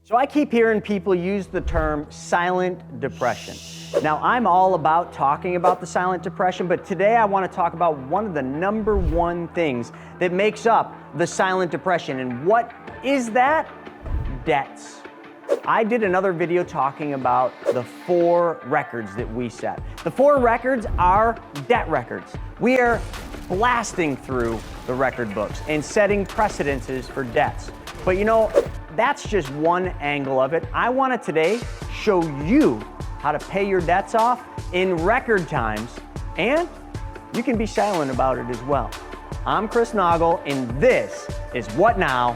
So I keep hearing people use the term silent depression. Now, I'm all about talking about the silent depression, but today I want to talk about one of the number one things that makes up the silent depression. And what is that? Debts. I did another video talking about the 4 records that we set. The 4 records are debt records. We are blasting through the record books and setting precedences for debts. But you know, that's just one angle of it. I want to today show you how to pay your debts off in record times, and you can be silent about it as well. I'm Chris Naugle, and this is What Now?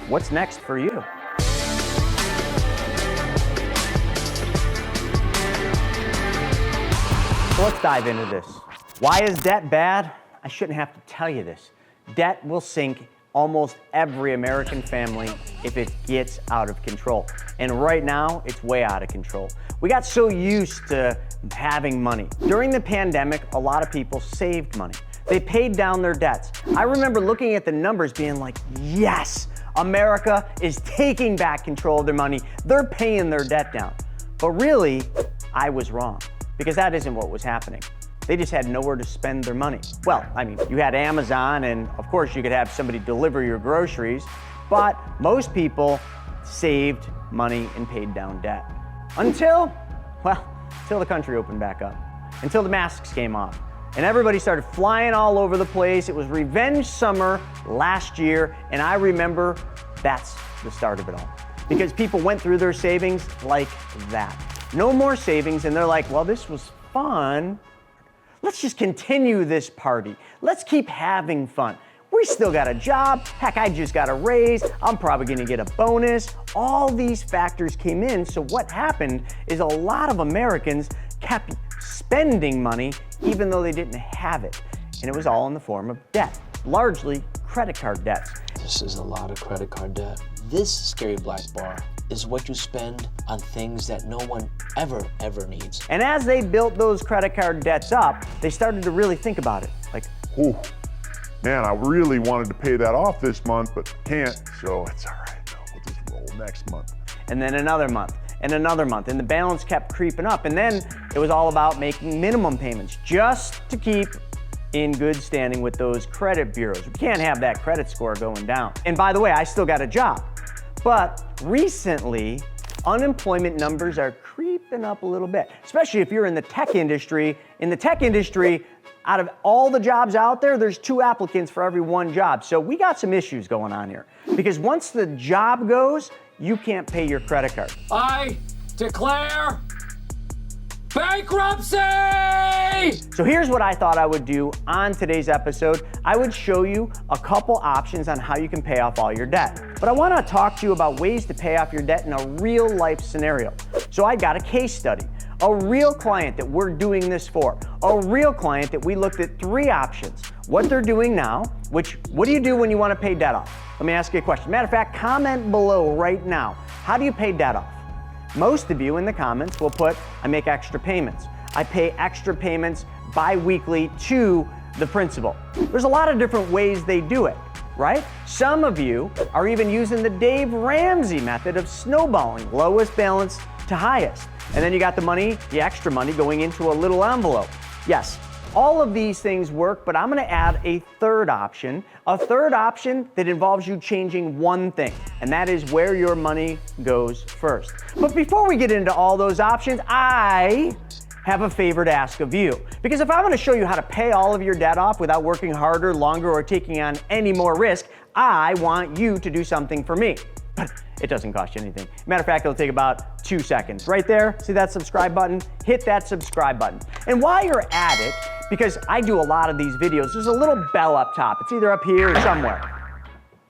What's next for you? So let's dive into this. Why is debt bad? I shouldn't have to tell you this. Debt will sink almost every American family if it gets out of control. And right now, it's way out of control. We got so used to having money. During the pandemic, a lot of people saved money. They paid down their debts. I remember looking at the numbers being like, yes, America is taking back control of their money. They're paying their debt down. But really, I was wrong, because that isn't what was happening. They just had nowhere to spend their money. Well, I mean, you had Amazon, and of course you could have somebody deliver your groceries, but most people saved money and paid down debt. Until the country opened back up, until the masks came off, and everybody started flying all over the place. It was revenge summer last year, and I remember that's the start of it all. Because people went through their savings like that. No more savings, and they're like, well, this was fun. Let's just continue this party. Let's keep having fun. We still got a job. Heck, I just got a raise. I'm probably gonna get a bonus. All these factors came in, so what happened is a lot of Americans kept spending money even though they didn't have it. And it was all in the form of debt, largely credit card debts. This is a lot of credit card debt. This scary black bar is what you spend on things that no one ever needs. And as they built those credit card debts up, they started to really think about it. Like, ooh, man, I really wanted to pay that off this month, but can't, so it's all right. We'll just roll next month. And then another month, and another month, and the balance kept creeping up. And then it was all about making minimum payments just to keep in good standing with those credit bureaus. We can't have that credit score going down. And by the way, I still got a job. But recently, unemployment numbers are creeping up a little bit, especially if you're in the tech industry. In the tech industry, out of all the jobs out there, there's 2 applicants for every 1 job. So we got some issues going on here. Because once the job goes, you can't pay your credit card. I declare bankruptcy! So here's what I thought I would do on today's episode. I would show you a couple options on how you can pay off all your debt. But I want to talk to you about ways to pay off your debt in a real life scenario. So I got a case study, a real client that we're doing this for, a real client that we looked at 3 options. What they're doing now, what do you do when you want to pay debt off? Let me ask you a question. Matter of fact, comment below right now. How do you pay debt off? Most of you in the comments will put, I make extra payments. I pay extra payments bi-weekly to the principal. There's a lot of different ways they do it, right? Some of you are even using the Dave Ramsey method of snowballing, lowest balance to highest. And then you got the money, the extra money going into a little envelope. Yes, all of these things work, but I'm gonna add a third option that involves you changing one thing, and that is where your money goes first. But before we get into all those options, I have a favor to ask of you. Because if I'm gonna show you how to pay all of your debt off without working harder, longer, or taking on any more risk, I want you to do something for me. But it doesn't cost you anything. Matter of fact, it'll take about 2 seconds. Right there, see that subscribe button? Hit that subscribe button. And while you're at it, because I do a lot of these videos, there's a little bell up top. It's either up here or somewhere.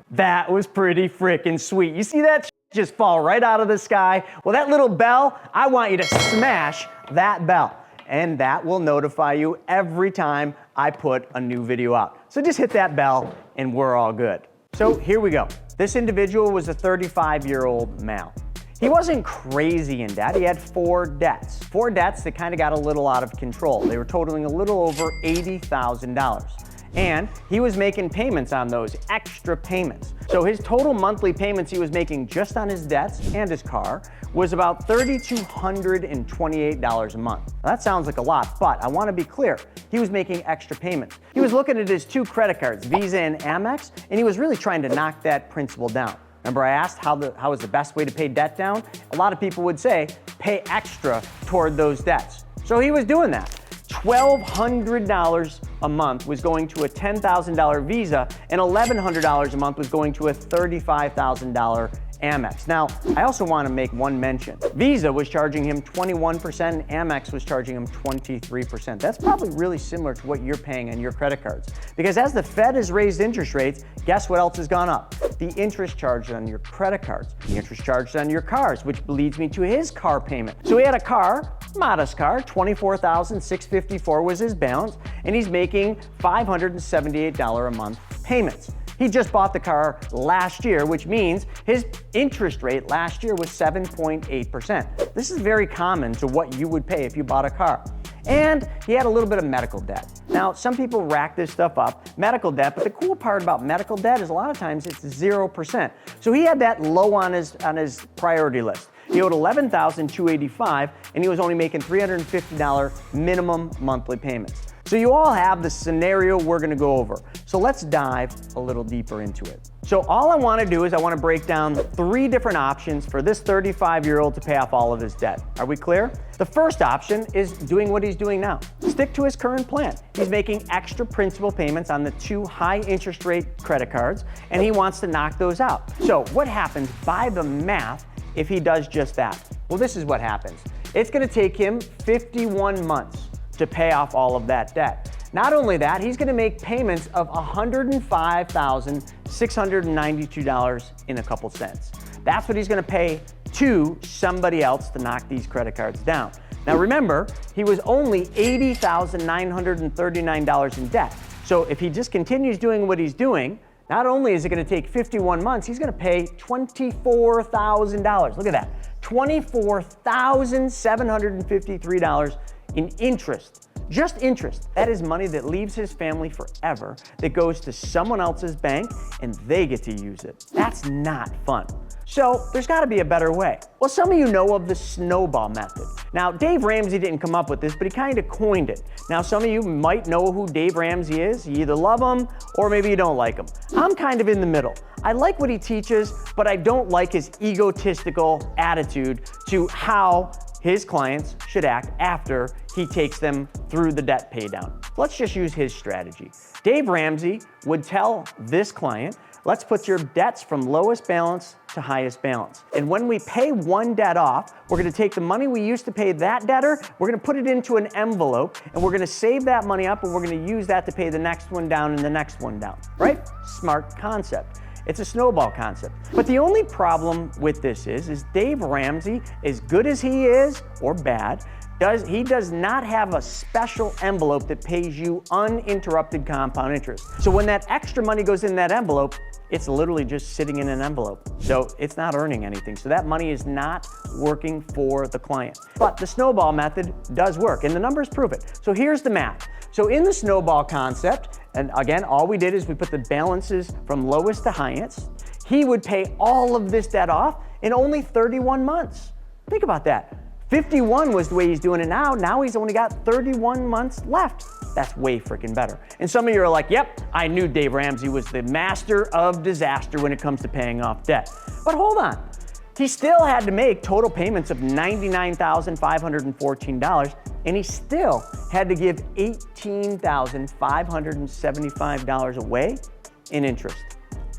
That was pretty freaking sweet. You see that just fall right out of the sky? Well, that little bell, I want you to smash that bell. And that will notify you every time I put a new video out. So just hit that bell and we're all good. So here we go. This individual was a 35-year-old male. He wasn't crazy in debt. He had 4 debts. 4 debts that kind of got a little out of control. They were totaling a little over $80,000. and he was making payments on those, extra payments. So his total monthly payments he was making just on his debts and his car was about $3,228 a month. Now, that sounds like a lot, but I want to be clear. He was making extra payments. He was looking at his two credit cards, Visa and Amex, and he was really trying to knock that principal down. Remember I asked how is the best way to pay debt down? A lot of people would say pay extra toward those debts. So he was doing that. $1,200 a month was going to a $10,000 Visa, and $1,100 a month was going to a $35,000 Amex. Now, I also want to make one mention. Visa was charging him 21%, and Amex was charging him 23%. That's probably really similar to what you're paying on your credit cards. Because as the Fed has raised interest rates, guess what else has gone up? The interest charged on your credit cards, the interest charged on your cars, which leads me to his car payment. So he had a car, modest car, $24,654 was his balance, and he's making $578 a month payments. He just bought the car last year, which means his interest rate last year was 7.8%. This is very common to what you would pay if you bought a car. And he had a little bit of medical debt. Now, some people rack this stuff up, medical debt, but the cool part about medical debt is a lot of times it's 0%. So he had that low on his priority list. He owed $11,285, and he was only making $350 minimum monthly payments. So you all have the scenario we're gonna go over. So let's dive a little deeper into it. So all I wanna do is I wanna break down 3 different options for this 35-year-old to pay off all of his debt. Are we clear? The first option is doing what he's doing now. Stick to his current plan. He's making extra principal payments on the 2 high interest rate credit cards, and he wants to knock those out. So what happens by the math if he does just that? Well, this is what happens. It's gonna take him 51 months to pay off all of that debt. Not only that, he's gonna make payments of $105,692 in a couple cents. That's what he's gonna pay to somebody else to knock these credit cards down. Now remember, he was only $80,939 in debt. So if he just continues doing what he's doing, not only is it gonna take 51 months, he's gonna pay $24,000. Look at that, $24,753 in interest, just interest. That is money that leaves his family forever, that goes to someone else's bank and they get to use it. That's not fun. So there's gotta be a better way. Well, some of you know of the Snowball method. Now, Dave Ramsey didn't come up with this, but he kind of coined it. Now, some of you might know who Dave Ramsey is. You either love him or maybe you don't like him. I'm kind of in the middle. I like what he teaches, but I don't like his egotistical attitude to how his clients should act after he takes them through the debt pay down. Let's just use his strategy. Dave Ramsey would tell this client, let's put your debts from lowest balance to highest balance. And when we pay one debt off, we're gonna take the money we used to pay that debtor, we're gonna put it into an envelope, and we're gonna save that money up, and we're gonna use that to pay the next one down and the next one down, right? Smart concept. It's a snowball concept. But the only problem with this is Dave Ramsey, as good as he is, or bad, he does not have a special envelope that pays you uninterrupted compound interest. So when that extra money goes in that envelope, it's literally just sitting in an envelope. So it's not earning anything. So that money is not working for the client. But the snowball method does work, and the numbers prove it. So here's the math. So in the snowball concept, and again, all we did is we put the balances from lowest to highest. He would pay all of this debt off in only 31 months. Think about that. 51 was the way he's doing it now. Now he's only got 31 months left. That's way freaking better. And some of you are like, yep, I knew Dave Ramsey was the master of disaster when it comes to paying off debt. But hold on. He still had to make total payments of $99,514, and he still had to give $18,575 away in interest.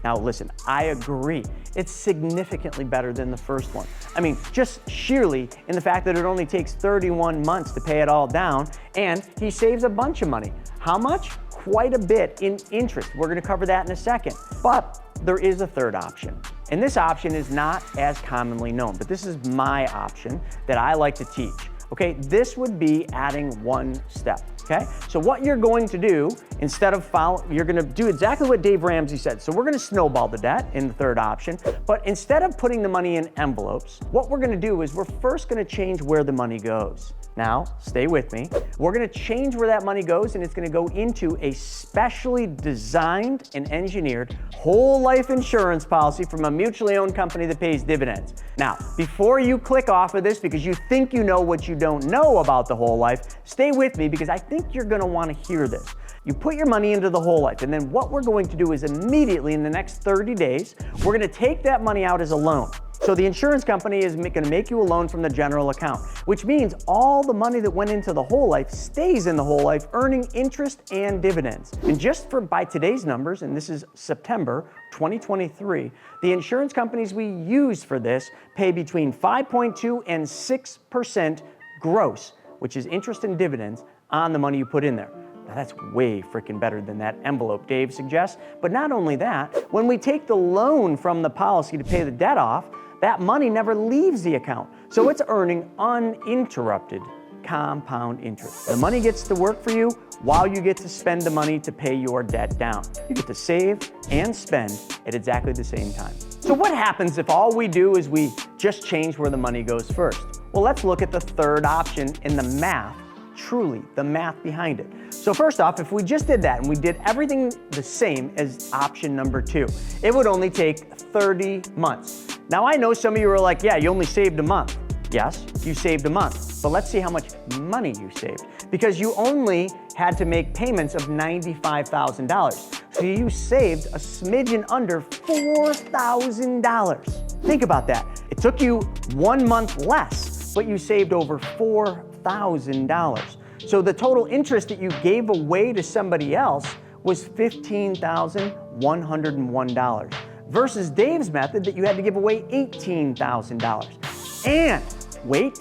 Now listen, I agree. It's significantly better than the first one. I mean, just sheerly in the fact that it only takes 31 months to pay it all down, and he saves a bunch of money. How much? Quite a bit in interest. We're gonna cover that in a second. But there is a third option. And this option is not as commonly known, but this is my option that I like to teach. Okay, this would be adding one step. Okay, so what you're going to do, instead of you're gonna do exactly what Dave Ramsey said. So we're gonna snowball the debt in the third option, but instead of putting the money in envelopes, what we're gonna do is we're first gonna change where the money goes. Now, stay with me. We're gonna change where that money goes, and it's gonna go into a specially designed and engineered whole life insurance policy from a mutually owned company that pays dividends. Now, before you click off of this because you think you know what you don't know about the whole life, stay with me because I think you're gonna wanna hear this. You put your money into the whole life, and then what we're going to do is immediately in the next 30 days, we're gonna take that money out as a loan. So the insurance company is gonna make you a loan from the general account, which means all the money that went into the whole life stays in the whole life, earning interest and dividends. And just by today's numbers, and this is September 2023, the insurance companies we use for this pay between 5.2 and 6% gross, which is interest and dividends on the money you put in there. Now that's way freaking better than that envelope Dave suggests. But not only that, when we take the loan from the policy to pay the debt off, that money never leaves the account. So it's earning uninterrupted compound interest. The money gets to work for you while you get to spend the money to pay your debt down. You get to save and spend at exactly the same time. So what happens if all we do is we just change where the money goes first? Well, let's look at the third option in the math, truly the math behind it. So first off, if we just did that and we did everything the same as option number 2, it would only take 30 months. Now I know some of you are like, yeah, you only saved a month. Yes, you saved a month, but let's see how much money you saved. Because you only had to make payments of $95,000. So you saved a smidgen under $4,000. Think about that. It took you 1 month less, but you saved over $4,000. So the total interest that you gave away to somebody else was $15,101 versus Dave's method that you had to give away $18,000. And wait,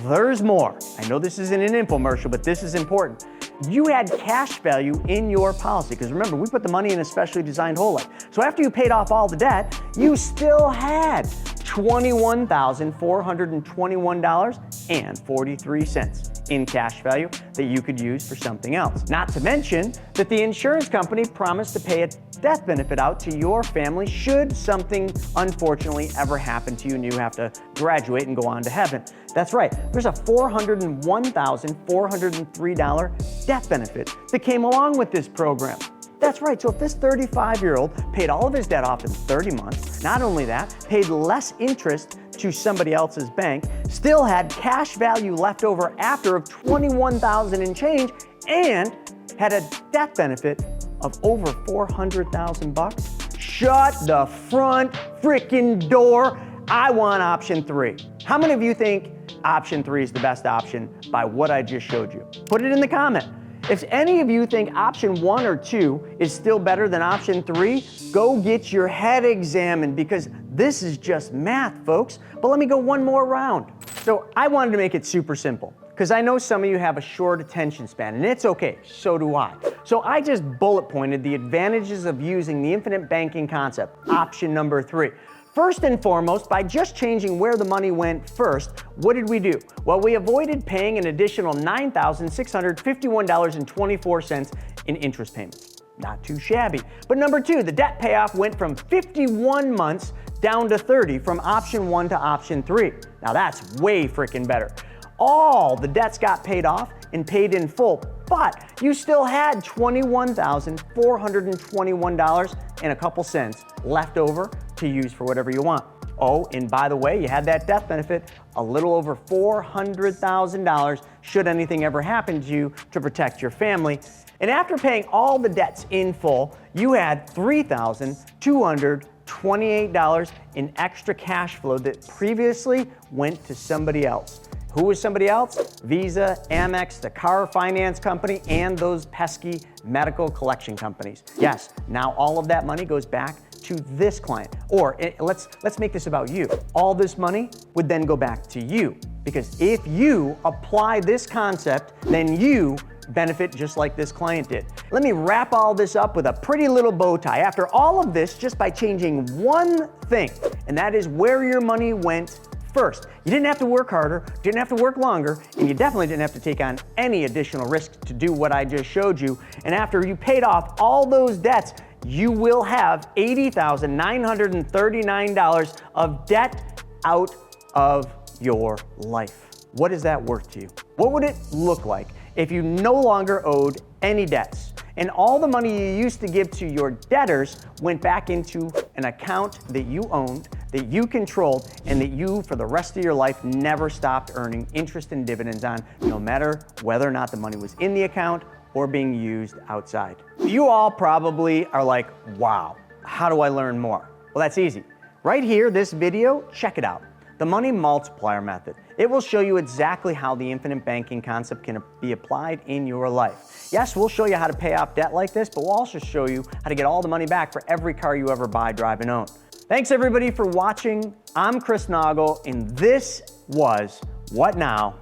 there's more. I know this isn't an infomercial, but this is important. You had cash value in your policy, because remember, we put the money in a specially designed whole life. So after you paid off all the debt, you still had $21,421.43 in cash value that you could use for something else. Not to mention that the insurance company promised to pay a death benefit out to your family should something unfortunately ever happen to you and you have to graduate and go on to heaven. That's right, there's a $401,403 death benefit that came along with this program. That's right, so if this 35-year-old paid all of his debt off in 30 months, not only that, paid less interest to somebody else's bank, still had cash value left over after of $21,000 and change, and had a death benefit of over $400,000, shut the front freaking door. I want option 3. How many of you think option 3 is the best option by what I just showed you? Put it in the comment. If any of you think option 1 or 2 is still better than option 3, go get your head examined because this is just math, folks. But let me go one more round. So I wanted to make it super simple because I know some of you have a short attention span, and it's okay, so do I. So I just bullet pointed the advantages of using the infinite banking concept, option number 3. First and foremost, by just changing where the money went first, what did we do? Well, we avoided paying an additional $9,651.24 in interest payments. Not too shabby. But number 2, the debt payoff went from 51 months down to 30 from option 1 to option 3. Now that's way freaking better. All the debts got paid off and paid in full, but you still had $21,421 and a couple cents left over to use for whatever you want. Oh, and by the way, you had that death benefit, a little over $400,000 should anything ever happen to you to protect your family. And after paying all the debts in full, you had $3,228 in extra cash flow that previously went to somebody else. Who was somebody else? Visa, Amex, the car finance company, and those pesky medical collection companies. Yes, now all of that money goes back to this client. Or let's make this about you. All this money would then go back to you, because if you apply this concept, then you benefit just like this client did. Let me wrap all this up with a pretty little bow tie. After all of this, just by changing one thing, and that is where your money went First, you didn't have to work harder, didn't have to work longer, and you definitely didn't have to take on any additional risk to do what I just showed you. And after you paid off all those debts, you will have $80,939 of debt out of your life. What is that worth to you? What would it look like if you no longer owed any debts and all the money you used to give to your debtors went back into an account that you owned, that you controlled, and that you, for the rest of your life, never stopped earning interest and dividends on, no matter whether or not the money was in the account or being used outside? You all probably are like, wow, how do I learn more? Well, that's easy. Right here, this video, check it out. The money multiplier method. It will show you exactly how the infinite banking concept can be applied in your life. Yes, we'll show you how to pay off debt like this, but we'll also show you how to get all the money back for every car you ever buy, drive, and own. Thanks everybody for watching. I'm Chris Naugle, and this was What Now,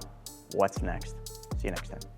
What's Next. See you next time.